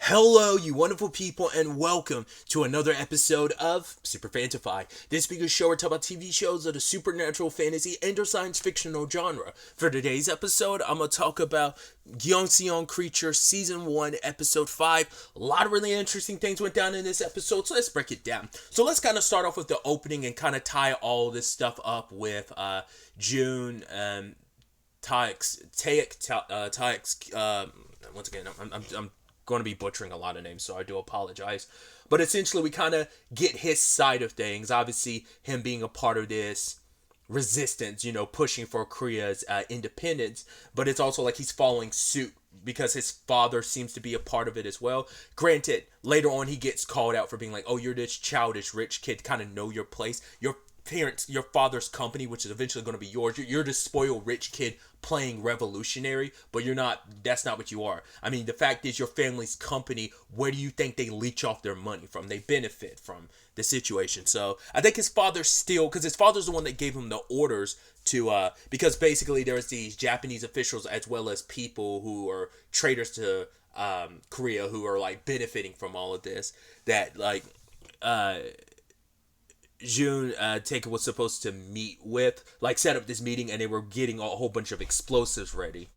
Hello, you wonderful people, and welcome to another episode of SuperFantaFi. This week's show we're talking about TV shows of the supernatural, fantasy, and or science fictional genre. For today's episode, I'm going to talk about Gyeongseong Creature Season 1, Episode 5. A lot of really interesting things went down in this episode, so let's break it down. So let's kind of start off with the opening and kind of tie all this stuff up with June, once again, I'm going to be butchering a lot of names, so I do apologize. But essentially, we kind of get his side of things. Obviously, him being a part of this resistance, pushing for Korea's independence. But it's also like he's following suit because his father seems to be a part of it as well. Granted, later on, he gets called out for being like, oh, you're this childish rich kid, kind of know your place. Your father's company, which is eventually going to be yours. You're the spoiled rich kid playing revolutionary, but you're not. That's not what you are. I mean, the fact is, your family's company. Where do you think they leech off their money from? They benefit from the situation. So I think his father still, because his father's the one that gave him the orders to, because basically there's these Japanese officials as well as people who are traitors to Korea who are like benefiting from all of this. That like. June Taker was supposed to meet with, like set up this meeting, and they were getting a whole bunch of explosives ready.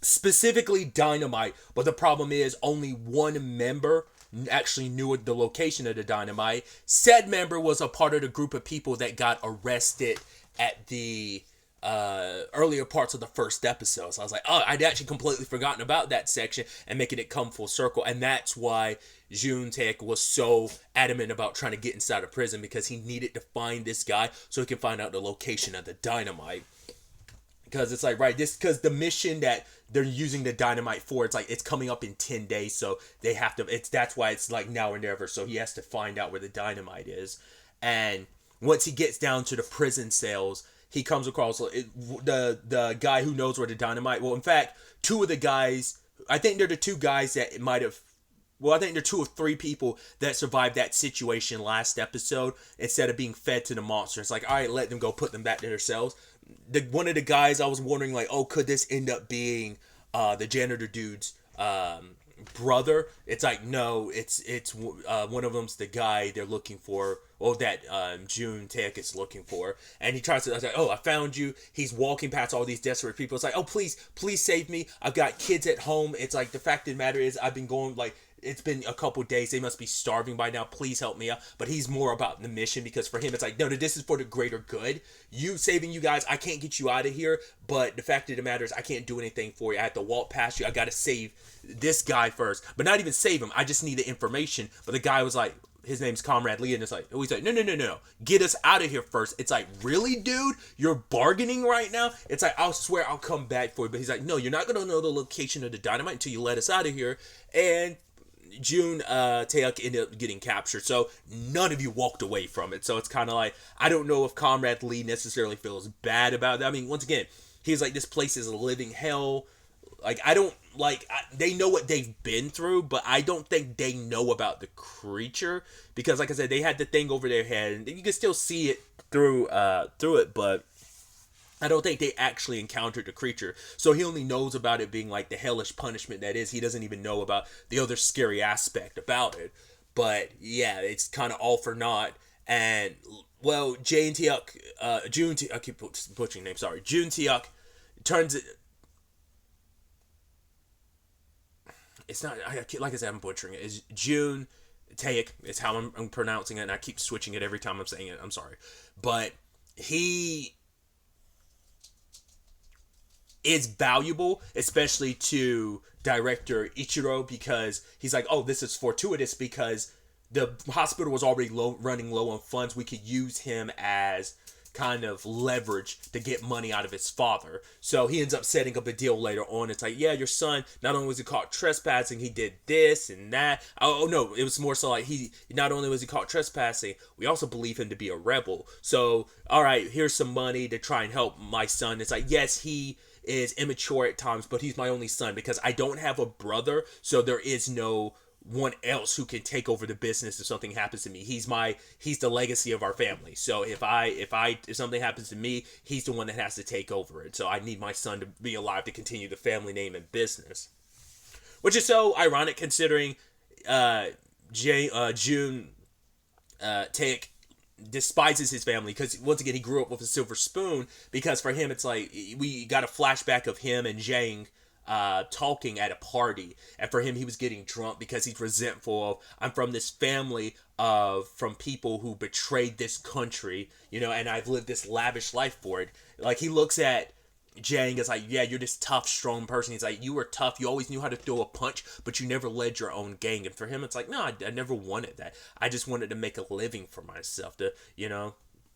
Specifically dynamite, but the problem is only one member actually knew the location of the dynamite. Said member was a part of the group of people that got arrested at the earlier parts of the first episode. So I was like, oh, I'd actually completely forgotten about that section and making it come full circle. And that's why Jun Taek was so adamant about trying to get inside of prison, because he needed to find this guy so he can find out the location of the dynamite. Because it's like, right, this, because the mission that they're using the dynamite for, it's like, it's coming up in 10 days. So they have to, that's why it's like now or never. So he has to find out where the dynamite is. And once he gets down to the prison cells, he comes across the guy who knows where the dynamite. Well, in fact, two of the guys, I think they're the two guys that might have. Well, I think they're two or three people that survived that situation last episode instead of being fed to the monster. It's like, all right, let them go, put them back to their cells. One of the guys, I was wondering, like, oh, could this end up being the janitor dude's brother? It's like, no, it's one of them's the guy they're looking for. Well, that June Taek is looking for. And he tries to, I was like, oh, I found you. He's walking past all these desperate people. It's like, oh, please save me. I've got kids at home. It's like, the fact of the matter is, I've been going, like, it's been a couple days. They must be starving by now. Please help me out. But he's more about the mission, because for him, it's like, no, this is for the greater good. You saving you guys, I can't get you out of here. But the fact of the matter is, I can't do anything for you. I have to walk past you. I got to save this guy first. But not even save him. I just need the information. But the guy was like, his name's Comrade Lee, and it's like, he's like, no, get us out of here first. It's like, really, dude? You're bargaining right now? It's like, I'll swear I'll come back for you. But he's like, no, you're not gonna know the location of the dynamite until you let us out of here. And June Taek ended up getting captured, so none of you walked away from it. So it's kind of like, I don't know if Comrade Lee necessarily feels bad about that. I mean, once again, he's like, this place is a living hell. Like, I don't, like, they know what they've been through, but I don't think they know about the creature, because, like I said, they had the thing over their head, and you can still see it through it, but I don't think they actually encountered the creature. So he only knows about it being like the hellish punishment that is. He doesn't even know about the other scary aspect about it. But yeah, it's kind of all for naught. And, well, June Taek, I keep butchering names, sorry. June Taek turns it. It's not, like I said, I'm butchering it. It's June Taek, is how I'm pronouncing it, and I keep switching it every time I'm saying it. I'm sorry. But he is valuable, especially to director Ichiro, because he's like, oh, this is fortuitous because the hospital was already running low on funds. We could use him as kind of leverage to get money out of his father. So he ends up setting up a deal later on. It's like, yeah, your son, not only was he caught trespassing, he did this and that. Oh no, it was more so like, he not only was he caught trespassing, we also believe him to be a rebel. So, all right, here's some money to try and help my son. It's like, yes, he is immature at times, but he's my only son because I don't have a brother, so there is no one else who can take over the business if something happens to me. He's the legacy of our family. So if something happens to me, he's the one that has to take over it. So I need my son to be alive to continue the family name and business. which is so ironic considering June Taek despises his family because once again he grew up with a silver spoon, because for him it's like we got a flashback of him and Jang talking at a party, and for him he was getting drunk because he's resentful of, I'm from this family of from people who betrayed this country, and I've lived this lavish life for it. Like he looks at Jang as like, yeah, you're this tough, strong person. He's like, you were tough. You always knew how to throw a punch, but you never led your own gang. And for him, it's like, no, I never wanted that. I just wanted to make a living for myself, to,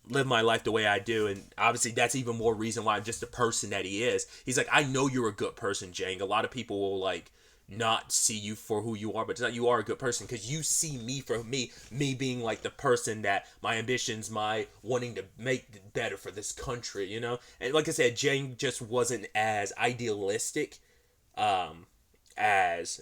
live my life the way I do. And obviously, that's even more reason why I'm just the person that he is. He's like, I know you're a good person, Jang. A lot of people will, like, not see you for who you are, but you are a good person because you see me for me being like the person that my ambitions, my wanting to make better for this country, and like I said, Jang just wasn't as idealistic as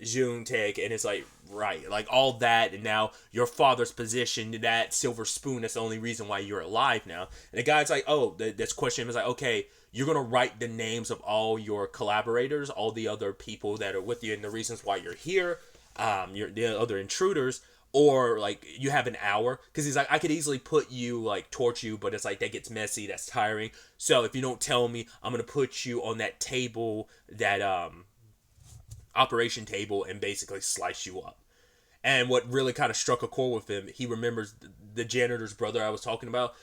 June Taek, and it's like, right, like all that, and now your father's position, that silver spoon, that's the only reason why you're alive now. And the guy's like, oh, this question is like, okay, you're going to write the names of all your collaborators, all the other people that are with you, and the reasons why you're here, the other intruders, or, like, you have an hour. Because he's like, I could easily put you, like, torch you, but it's like, that gets messy, that's tiring. So if you don't tell me, I'm going to put you on that table, that, operation table, and basically slice you up. And what really kind of struck a chord with him, he remembers the janitor's brother I was talking about,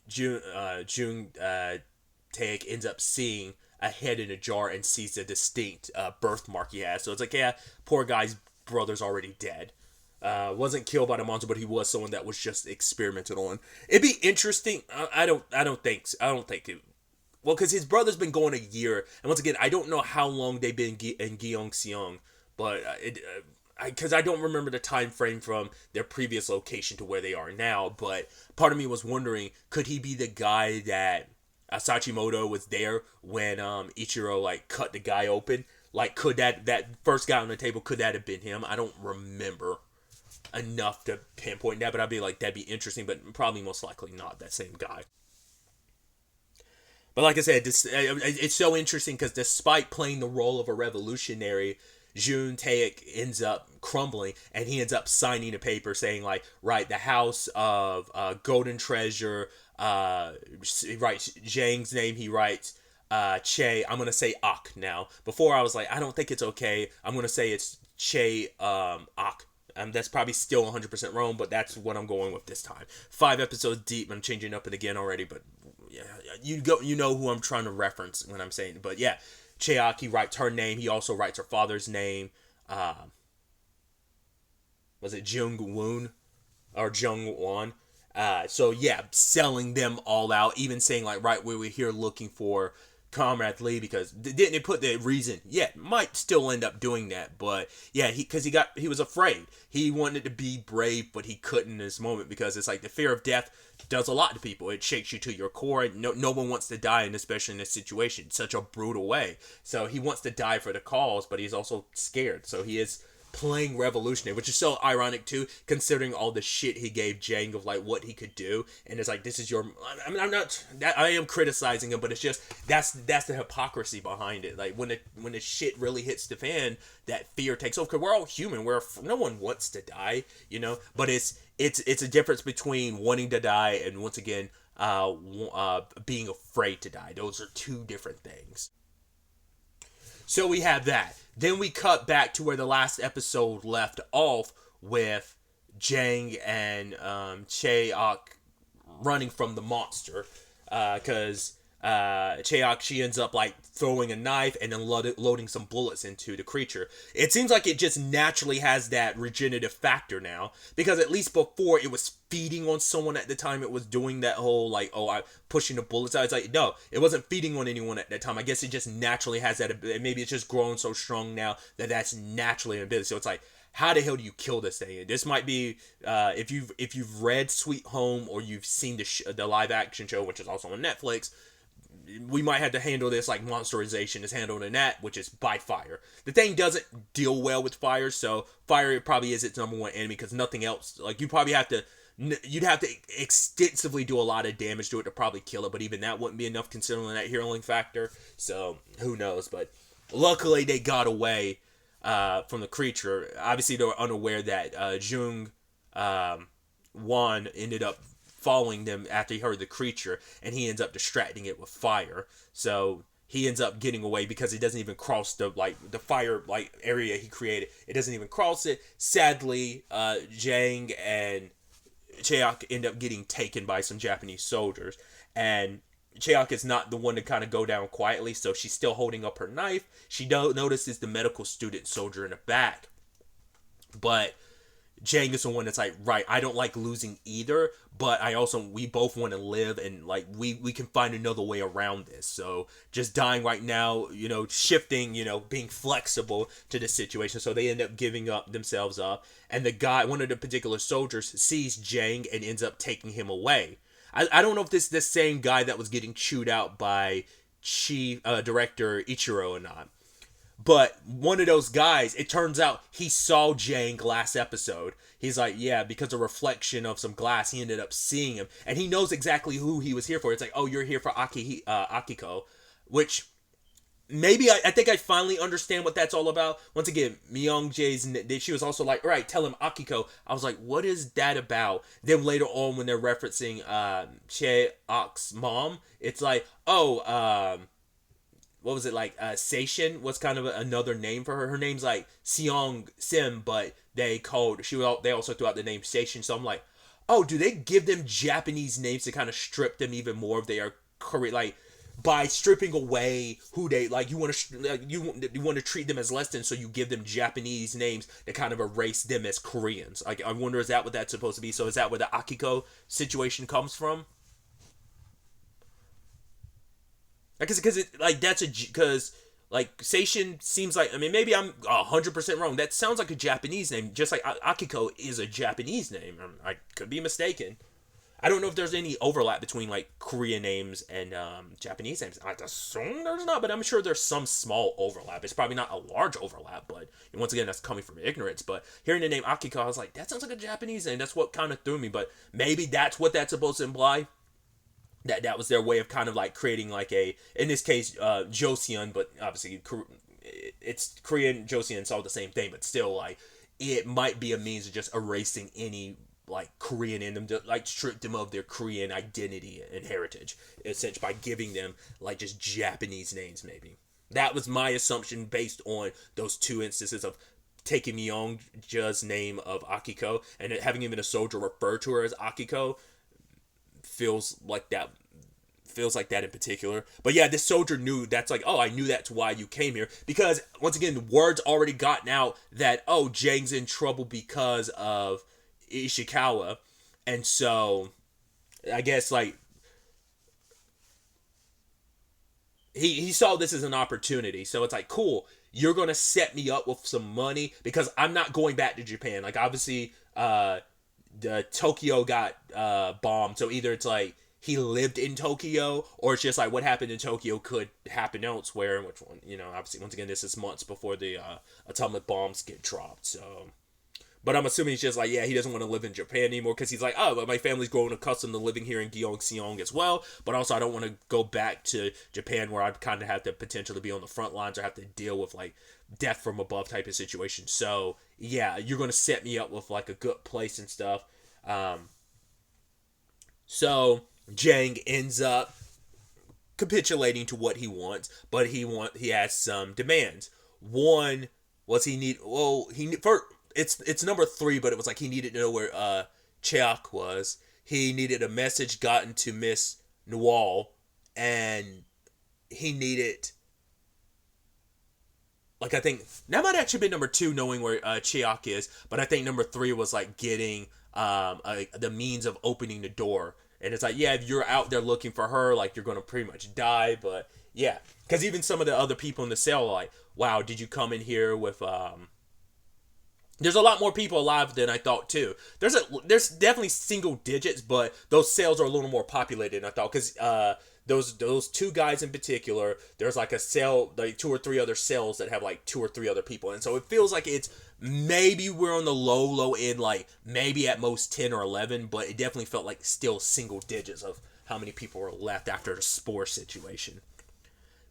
June Taek ends up seeing a head in a jar and sees a distinct birthmark he has. So it's like, yeah, poor guy's brother's already dead. Wasn't killed by the monster, but he was someone that was just experimented on. It'd be interesting. I don't think it. Well, because his brother's been going a year, and once again, I don't know how long they've been in Gyeongseong, but because I don't remember the time frame from their previous location to where they are now, but part of me was wondering, could he be the guy that Sachimoto was there when Ichiro, like, cut the guy open? Like, could that first guy on the table, could that have been him? I don't remember enough to pinpoint that, but I'd be like, that'd be interesting, but probably most likely not that same guy. But like I said, it's so interesting because despite playing the role of a revolutionary, June Taek ends up crumbling, and he ends up signing a paper saying, like, right, the house of Golden Treasure, he writes Jang's name, he writes Che, I'm going to say Ak now. Before I was like, I don't think it's okay, I'm going to say it's Che Ak. That's probably still 100% wrong, but that's what I'm going with this time. 5 episodes deep, I'm changing up it again already, but yeah, you know who I'm trying to reference when I'm saying it. But yeah, Cheok, he writes her name. He also writes her father's name. Was it Jung Woon or Jung Won? So yeah, selling them all out. Even saying, like, right, we were here looking for Comrade Lee, because didn't it put the reason? Yeah, might still end up doing that, but yeah, he was afraid. He wanted to be brave, but he couldn't in this moment, because it's like the fear of death does a lot to people. It shakes you to your core. No one wants to die, and especially in this situation, such a brutal way. So he wants to die for the cause, but he's also scared. So he is playing revolutionary, which is so ironic too, considering all the shit he gave Jang of, like, what he could do. And it's like, this is your, I mean, I am criticizing him, but it's just, that's the hypocrisy behind it. Like, when the shit really hits the fan, that fear takes over, because we're all human, no one wants to die, but it's a difference between wanting to die and, once again, being afraid to die. Those are two different things. So we have that. Then we cut back to where the last episode left off, with Jang and Cheok running from the monster, because Cheok, she ends up, like, throwing a knife and then loading some bullets into the creature. It seems like it just naturally has that regenerative factor now, because at least before it was feeding on someone at the time it was doing that whole, like, I'm pushing the bullets out. It's like, no, it wasn't feeding on anyone at that time. I guess it just naturally has that ability. Maybe it's just grown so strong now that that's naturally an ability. So it's like, how the hell do you kill this thing? This might be, if you've read Sweet Home, or you've seen the live action show, which is also on Netflix, we might have to handle this like monsterization is handled in that, which is by fire. The thing doesn't deal well with fire, so fire probably is its number one enemy, because nothing else, like, you'd have to extensively do a lot of damage to it to probably kill it, but even that wouldn't be enough considering that healing factor, so who knows. But Luckily, they got away from the creature. Obviously, they were unaware that Jung Wan ended up following them after he heard the creature, and he ends up distracting it with fire. So he ends up getting away because he doesn't even cross the fire area he created. It doesn't even cross it. Sadly, Jang and Cheok end up getting taken by some Japanese soldiers, and Cheok is not the one to kind of go down quietly, so she's still holding up her knife. She notices the medical student soldier in the back, but Jang is the one that's like, right, I don't like losing either, but we both want to live, and like we can find another way around this. So just dying right now, shifting, being flexible to the situation. So they end up giving up themselves up, and one of the particular soldiers sees Jang and ends up taking him away. I don't know if this is the same guy that was getting chewed out by director Ichiro or not. But one of those guys, it turns out he saw Jang last episode. He's like, yeah, because of reflection of some glass, he ended up seeing him. And he knows exactly who he was here for. It's like, oh, you're here for Akiko. Which, maybe I think I finally understand what that's all about. Once again, Myung-jae's, she was also like, all right, tell him Akiko. I was like, what is that about? Then later on, when they're referencing Cheok's mom, it's like, oh, what was it like? Seishin was kind of another name for her. Her name's like Seong Sim, but they also threw out the name Seishin. So I'm like, oh, do they give them Japanese names to kind of strip them even more if they are Korean? Like by stripping away who they like, you want to treat them as less than, so you give them Japanese names that kind of erase them as Koreans. Like I wonder, is that what that's supposed to be? So is that where the Akiko situation comes from? Because Seishin seems like, I mean, maybe I'm 100% wrong. That sounds like a Japanese name, just like Akiko is a Japanese name. I could be mistaken. I don't know if there's any overlap between like Korean names and Japanese names. I assume there's not, but I'm sure there's some small overlap. It's probably not a large overlap, but once again, that's coming from ignorance. But hearing the name Akiko, I was like, that sounds like a Japanese name. That's what kind of threw me. But maybe that's what that's supposed to imply. That was their way of kind of like creating like in this case, Joseon, but obviously it's Korean, Joseon, it's all the same thing, but still like it might be a means of just erasing any like Korean in them, to like strip them of their Korean identity and heritage, essentially by giving them like just Japanese names maybe. That was my assumption based on those two instances of taking Myung-jae's name of Akiko and having even a soldier refer to her as Akiko. Feels like that in particular. But yeah, this soldier knew, that's like, oh, I knew that's why you came here, because once again, the word's already gotten out that, oh, Jang's in trouble because of Ishikawa, and so I guess like he saw this as an opportunity. So it's like, cool, you're gonna set me up with some money because I'm not going back to Japan. Like obviously the Tokyo got bombed, so either it's like he lived in Tokyo, or it's just like what happened in Tokyo could happen elsewhere. Which one, obviously once again, this is months before the atomic bombs get dropped. So, but I'm assuming he's just like, yeah, he doesn't want to live in Japan anymore because he's like, oh, but my family's growing accustomed to living here in Gyeongseong as well. But also I don't want to go back to Japan where I'd kind of have to potentially be on the front lines or have to deal with like death from above type of situation. So yeah, you're going to set me up with like a good place and stuff. So Jang ends up capitulating to what he wants, but he has some demands. One was it's number 3, but it was like he needed to know where Cheok was. He needed a message gotten to Miss Noel, and he needed, like, I think that might actually be number 2, knowing where Cheok is, but I think number 3 was like getting the means of opening the door. And it's like, yeah, if you're out there looking for her, like, you're going to pretty much die. But yeah, because even some of the other people in the cell are like, wow, did you come in here with there's a lot more people alive than I thought too. There's definitely single digits, but those cells are a little more populated than I thought, because those 2 guys in particular, there's like a cell, like 2 or 3 other cells that have like 2 or 3 other people, and so it feels like it's maybe we're on the low end, like maybe at most 10 or 11, but it definitely felt like still single digits of how many people were left after the spore situation.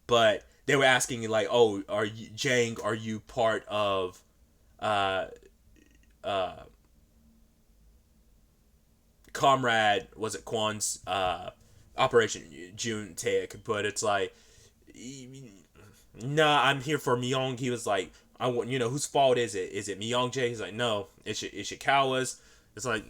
But they were asking like, oh, are you Jang? Are you part of uh uh Comrade? Was it Kwan's Operation June Taek? But it's like, nah, I'm here for Myung. He was like, I want, whose fault is it? Is it Myung Jae? He's like, no, it's Ishikawa's. It's like,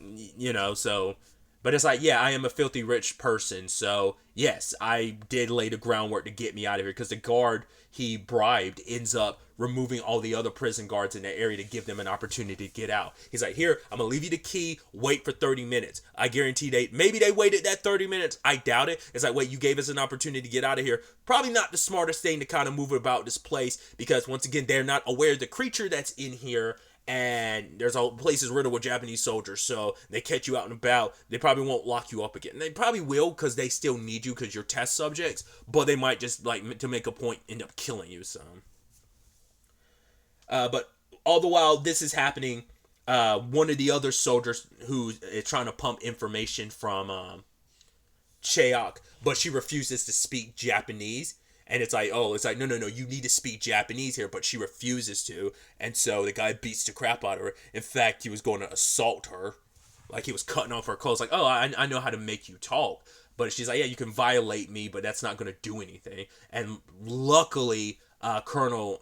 so, but it's like, yeah, I am a filthy rich person, so yes, I did lay the groundwork to get me out of here because the guard he bribed ends up removing all the other prison guards in that area to give them an opportunity to get out. He's like, here, I'm gonna leave you the key, wait for 30 minutes. I guarantee maybe they waited that 30 minutes. I doubt it. It's like, wait, you gave us an opportunity to get out of here. Probably not the smartest thing to kind of move about this place because once again, they're not aware of the creature that's in here, and there's all places riddled with Japanese soldiers, so they catch you out and about. They probably won't lock you up again. They probably will because they still need you because you're test subjects, but they might just, like, to make a point, end up killing you. So, but all the while this is happening, one of the other soldiers who is trying to pump information from Cheok, but she refuses to speak Japanese. And it's like, no, you need to speak Japanese here, but she refuses to. And so the guy beats the crap out of her. In fact, he was going to assault her. Like, he was cutting off her clothes. Like, oh, I know how to make you talk. But she's like, yeah, you can violate me, but that's not going to do anything. And luckily, Colonel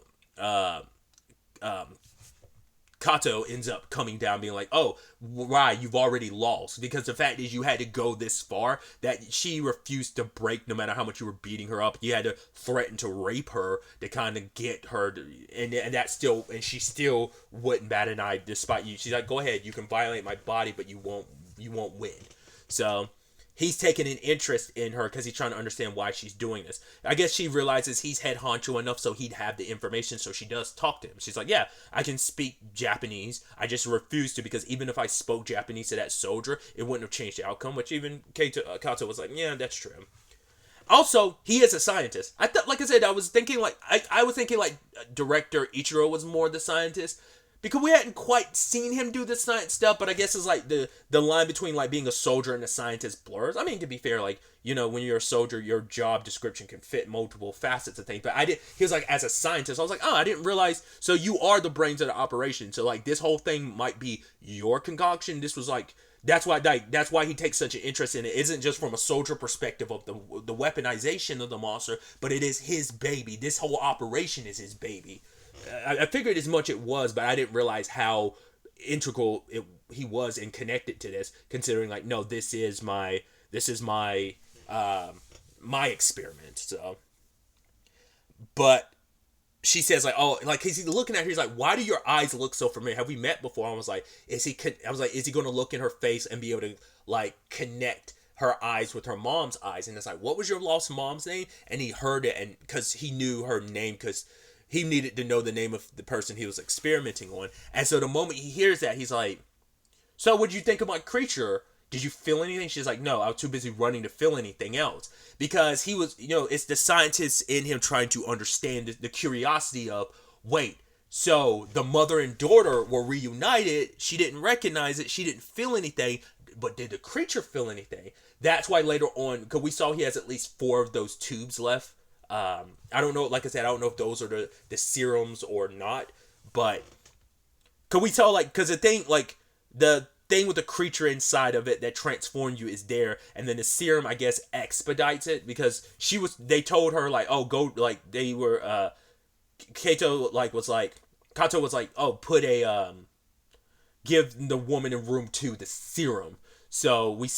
Kato ends up coming down being like, oh, why, you've already lost. Because the fact is you had to go this far that she refused to break no matter how much you were beating her up. You had to threaten to rape her to kind of get her to, and she still wouldn't bat an eye despite you. She's like, go ahead, you can violate my body, but you won't win. So he's taking an interest in her because he's trying to understand why she's doing this. I guess she realizes he's head honcho enough so he'd have the information, so she does talk to him. She's like, yeah, I can speak Japanese. I just refuse to because even if I spoke Japanese to that soldier, it wouldn't have changed the outcome, which even Kato was like, yeah, that's true. Also, he is a scientist. I thought, like I said, I was thinking like director Ichiro was more the scientist. Because we hadn't quite seen him do the science stuff, but I guess it's like the line between like being a soldier and a scientist blurs. I mean, to be fair, like, when you're a soldier, your job description can fit multiple facets of things. But he was like, as a scientist, I was like, oh, I didn't realize. So you are the brains of the operation. So like this whole thing might be your concoction. This was like, that's why he takes such an interest in it. It isn't just from a soldier perspective of the weaponization of the monster, but it is his baby. This whole operation is his baby. I figured as much it was, but I didn't realize how integral he was and connected to this. Considering, like, no, this is my my experiment. So, but she says like, oh, like he's looking at her. He's like, why do your eyes look so familiar? Have we met before? I was like, is he going to look in her face and be able to like connect her eyes with her mom's eyes? And it's like, what was your lost mom's name? And he heard it, and because he knew her name, because he needed to know the name of the person he was experimenting on. And so the moment he hears that, he's like, so what'd you think of my creature? Did you feel anything? She's like, no, I was too busy running to feel anything else. Because he was, it's the scientist in him trying to understand the curiosity of, wait, so the mother and daughter were reunited. She didn't recognize it. She didn't feel anything. But did the creature feel anything? That's why later on, because we saw he has at least 4 of those tubes left. I don't know, like I said, I don't know if those are the serums or not, but could we tell, like, because the thing with the creature inside of it that transformed you is there, and then the serum, I guess, expedites it, because they told her, like, oh, go, like, they were, Kato was like, oh, give the woman in room 2 the serum. So we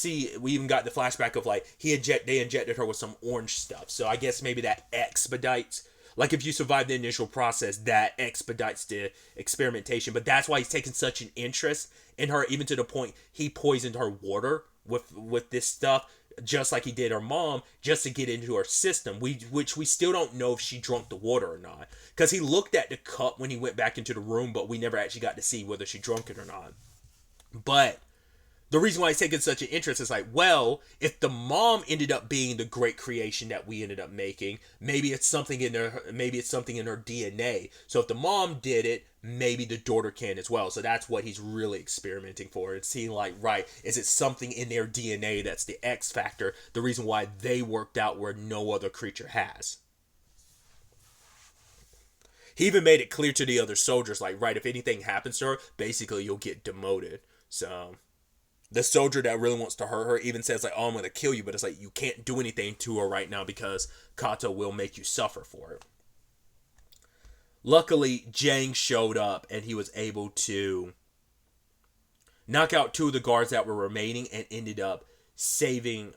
even got the flashback of like they injected her with some orange stuff. So I guess maybe that expedites, like if you survive the initial process, that expedites the experimentation. But that's why he's taking such an interest in her, even to the point he poisoned her water with this stuff, just like he did her mom, just to get into her system. Which we still don't know if she drank the water or not, because he looked at the cup when he went back into the room, but we never actually got to see whether she drank it or not. But the reason why he's taking such an interest is like, well, if the mom ended up being the great creation that we ended up making, maybe it's something in her DNA. So if the mom did it, maybe the daughter can as well. So that's what he's really experimenting for. It's seeing like, right, is it something in their DNA that's the X factor, the reason why they worked out where no other creature has. He even made it clear to the other soldiers, like, right, if anything happens to her, basically you'll get demoted. So the soldier that really wants to hurt her even says, like, oh, I'm gonna kill you, but it's like, you can't do anything to her right now because Kato will make you suffer for it. Luckily, Jang showed up and he was able to knock out two of the guards that were remaining and ended up saving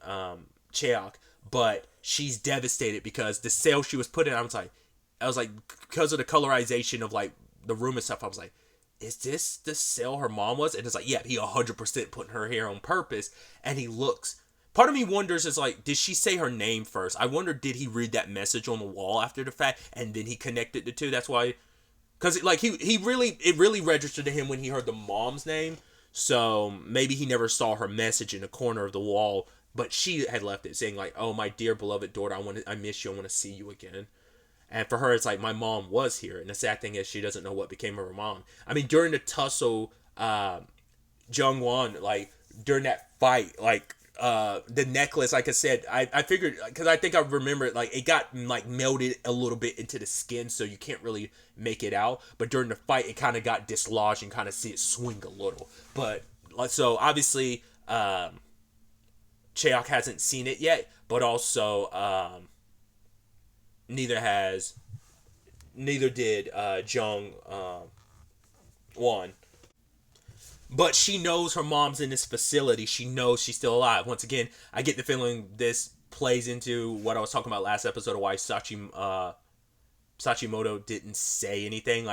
Cheok. But she's devastated because the cell she was put in, I was like, because of the colorization of like the room and stuff, I was like, is this the cell her mom was? And it's like, yeah, he 100% putting her here on purpose. And he looks, part of me wonders, is like, did she say her name first? I wonder, did he read that message on the wall after the fact and then he connected the two? That's why, because like it really registered to him when he heard the mom's name. So maybe he never saw her message in the corner of the wall, but she had left it saying like, oh, my dear beloved daughter, I miss you, I want to see you again. And for her, it's like, my mom was here. And the sad thing is, she doesn't know what became of her mom. I mean, during the tussle, Jungwon, like, during that fight, like, the necklace, like I said, I figured, because I think I remember it, like, it got, like, melted a little bit into the skin, so you can't really make it out. But during the fight, it kind of got dislodged and kind of see it swing a little. But, like, so, obviously, Cheok hasn't seen it yet, but also, neither did Jung Won. But she knows her mom's in this facility. She knows she's still alive. Once again, I get the feeling this plays into what I was talking about last episode of why Sachimoto didn't say anything,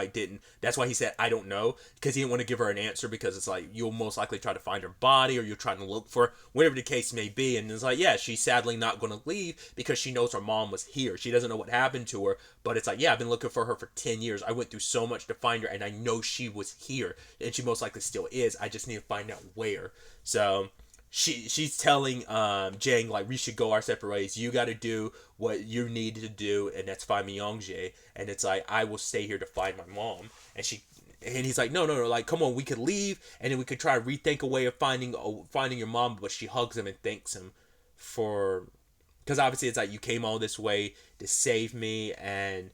that's why he said I don't know, because he didn't want to give her an answer, because it's like, you'll most likely try to find her body, or you're trying to look for her, whatever the case may be. And it's like, yeah, she's sadly not going to leave because she knows her mom was here. She doesn't know what happened to her, but it's like, yeah, I've been looking for her for 10 years. I went through so much to find her, and I know she was here, and she most likely still is. I just need to find out where. So she's telling Jang, like, we should go our separate ways. You got to do what you need to do, and that's find Myongjae. And it's like, I will stay here to find my mom. And he's like, no, like, come on, we could leave, and then we could try to rethink a way of finding your mom. But she hugs him and thanks him for, because obviously it's like, you came all this way to save me, and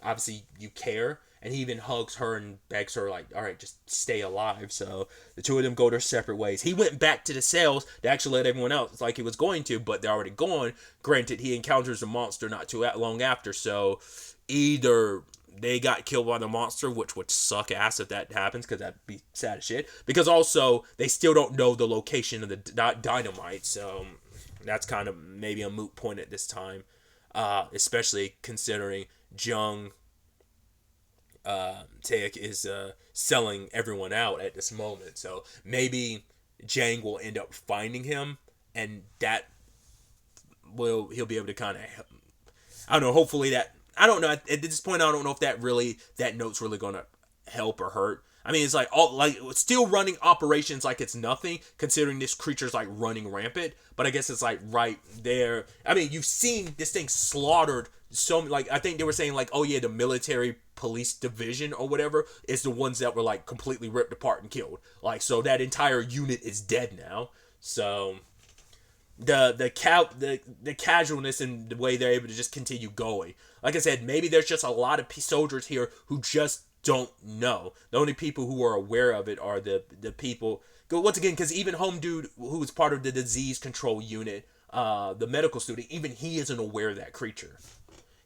obviously you care. And he even hugs her and begs her, like, all right, just stay alive. So the two of them go their separate ways. He went back to the cells to actually let everyone else, like he was going to, but they're already gone. Granted, he encounters a monster not too long after. So either they got killed by the monster, which would suck ass if that happens, because that'd be sad as shit. Because also, they still don't know the location of the dynamite. So that's kind of maybe a moot point at this time. Especially considering Jung Taek is selling everyone out at this moment. So maybe Jang will end up finding him, and that he'll be able to kind of, I don't know, hopefully that, I don't know, at this point I don't know if that note's really going to help or hurt. I mean, it's like, still running operations like it's nothing, considering this creature's like running rampant. But I guess it's like right there. I mean, you've seen this thing slaughtered so, like, I think they were saying like, oh yeah, the military police division or whatever is the ones that were like completely ripped apart and killed. Like, so that entire unit is dead now. So the casualness and the way they're able to just continue going. Like I said, maybe there's just a lot of soldiers here who just don't know. The only people who are aware of it are the people. Once again, because even Home Dude, who is part of the disease control unit, the medical student, even he isn't aware of that creature.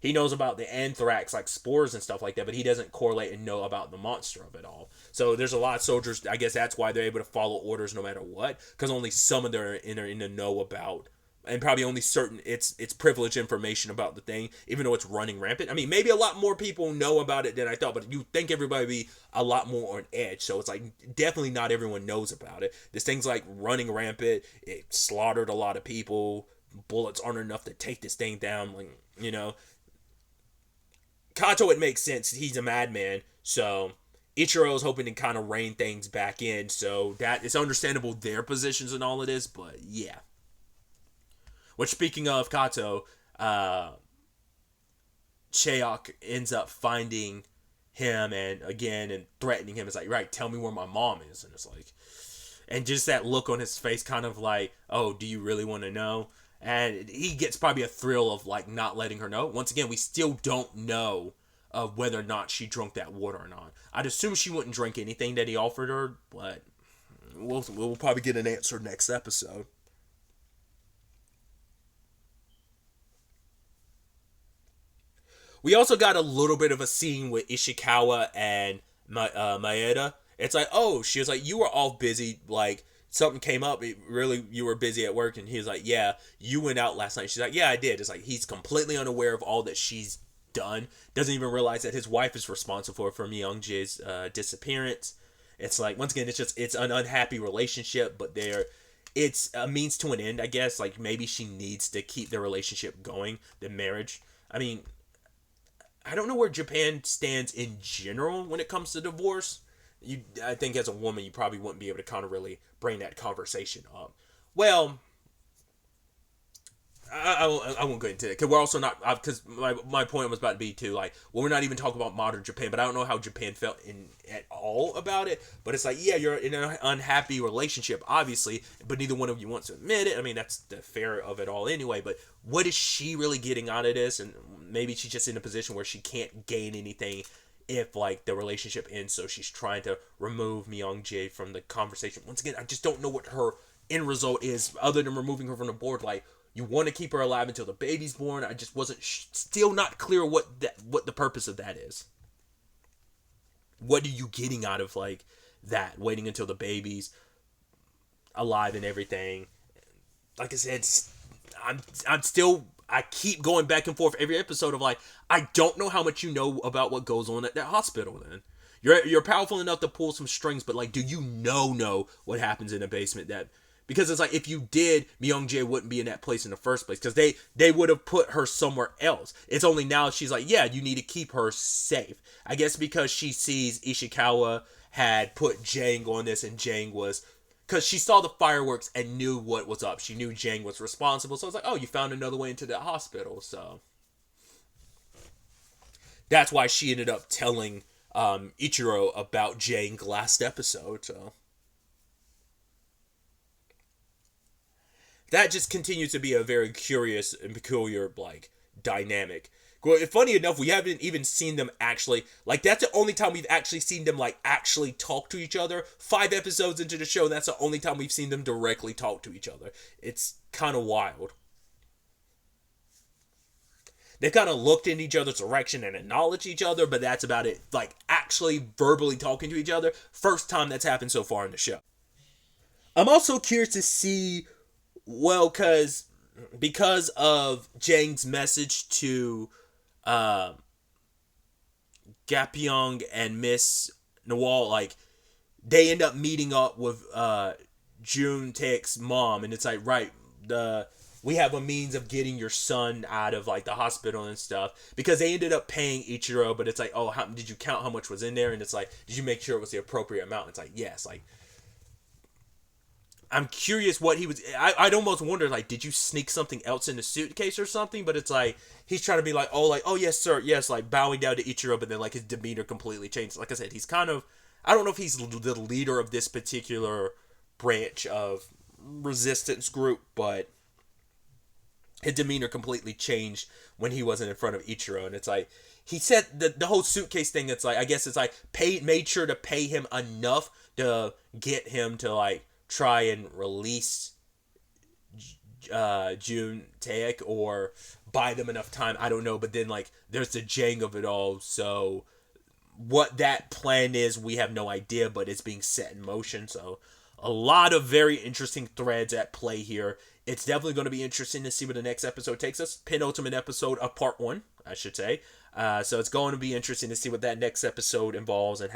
He knows about the anthrax, like spores and stuff like that, but he doesn't correlate and know about the monster of it all. So there's a lot of soldiers. I guess that's why they're able to follow orders no matter what, because only some of them are in the know about, and probably only certain it's privileged information about the thing, even though it's running rampant. I mean, maybe a lot more people know about it than I thought, but you think everybody would be a lot more on edge. So it's like, definitely not everyone knows about it. This thing's like running rampant. It slaughtered a lot of people. Bullets aren't enough to take this thing down. Like, you know, Kato, it makes sense. He's a madman. So Ichiro is hoping to kind of rein things back in. So that it's understandable their positions and all of this, but yeah. Which, speaking of Kato, Cheok ends up finding him and threatening him. It's like, right, tell me where my mom is. And it's like, and just that look on his face, kind of like, oh, do you really want to know? And he gets probably a thrill of like not letting her know. Once again, we still don't know of whether or not she drank that water or not. I'd assume she wouldn't drink anything that he offered her, but we'll probably get an answer next episode. We also got a little bit of a scene with Ishikawa and Maeda. It's like, oh, she was like, you were all busy, like, something came up, really, you were busy at work, and he was like, yeah, you went out last night. She's like, yeah, I did. It's like, he's completely unaware of all that she's done, doesn't even realize that his wife is responsible for Myungjae's disappearance. It's like, once again, it's an unhappy relationship, but it's a means to an end, I guess. Like, maybe she needs to keep the relationship going, the marriage. I mean, I don't know where Japan stands in general when it comes to divorce. I think as a woman, you probably wouldn't be able to kind of really bring that conversation up. Well, I won't go into it because we're also not, because my point was about to be too, like, well, we're not even talking about modern Japan, but I don't know how Japan felt at all about it. But it's like, yeah, you're in an unhappy relationship, obviously, but neither one of you wants to admit it. I mean, that's the fair of it all anyway. But what is she really getting out of this? And maybe she's just in a position where she can't gain anything if, like, the relationship ends, so she's trying to remove Myung-jae from the conversation. Once again, I just don't know what her end result is other than removing her from the board. Like, you want to keep her alive until the baby's born. I just wasn't still not clear what the purpose of that is. What are you getting out of, like, that, waiting until the baby's alive and everything? Like I said, I'm still, I keep going back and forth every episode of, like, I don't know how much you know about what goes on at that hospital. Then you're powerful enough to pull some strings, but, like, do you know what happens in the basement? That, because it's like, if you did, Myung-jae wouldn't be in that place in the first place, because they would have put her somewhere else. It's only now she's like, yeah, you need to keep her safe. I guess because she sees Ishikawa had put Jang on this, and Jang was, because she saw the fireworks and knew what was up. She knew Jang was responsible, so it's like, oh, you found another way into the hospital. So that's why she ended up telling Ichiro about Jang last episode. So that just continues to be a very curious and peculiar, like, dynamic. Well, funny enough, we haven't even seen them actually, like, that's the only time we've actually seen them, like, actually talk to each other. 5 episodes into the show, that's the only time we've seen them directly talk to each other. It's kind of wild. They kind of looked in each other's direction and acknowledged each other, but that's about it. Like, actually verbally talking to each other, first time that's happened so far in the show. I'm also curious to see, well, because of Jang's message to Gapyeong and Miss Nawal, like, they end up meeting up with June Taek's mom, and it's like, right, we have a means of getting your son out of, like, the hospital and stuff, because they ended up paying Ichiro, but it's like, oh, how did you count how much was in there? And it's like, did you make sure it was the appropriate amount? And it's like, yes. Like, I'm curious what he was. I'd almost wonder, like, did you sneak something else in the suitcase or something? But it's like, he's trying to be like, oh, yes, sir, yes, like, bowing down to Ichiro, but then, like, his demeanor completely changed. Like I said, he's kind of, I don't know if he's the leader of this particular branch of resistance group, but his demeanor completely changed when he wasn't in front of Ichiro. And it's like, he said the whole suitcase thing, it's like, I guess it's like, made sure to pay him enough to get him to, like, try and release June Taek, or buy them enough time. I don't know. But then, like, there's the Jang of it all. So what that plan is, we have no idea, but it's being set in motion. So a lot of very interesting threads at play here. It's definitely going to be interesting to see where the next episode takes us. Penultimate episode of part 1, I should say. So it's going to be interesting to see what that next episode involves, and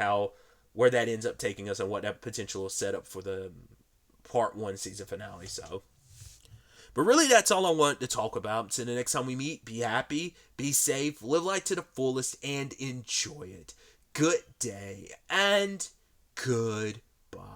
where that ends up taking us, and what that potential set up for the part 1 season finale. So, but really, that's all I want to talk about. So the next time we meet, be happy, be safe, live life to the fullest, and enjoy it. Good day, and goodbye.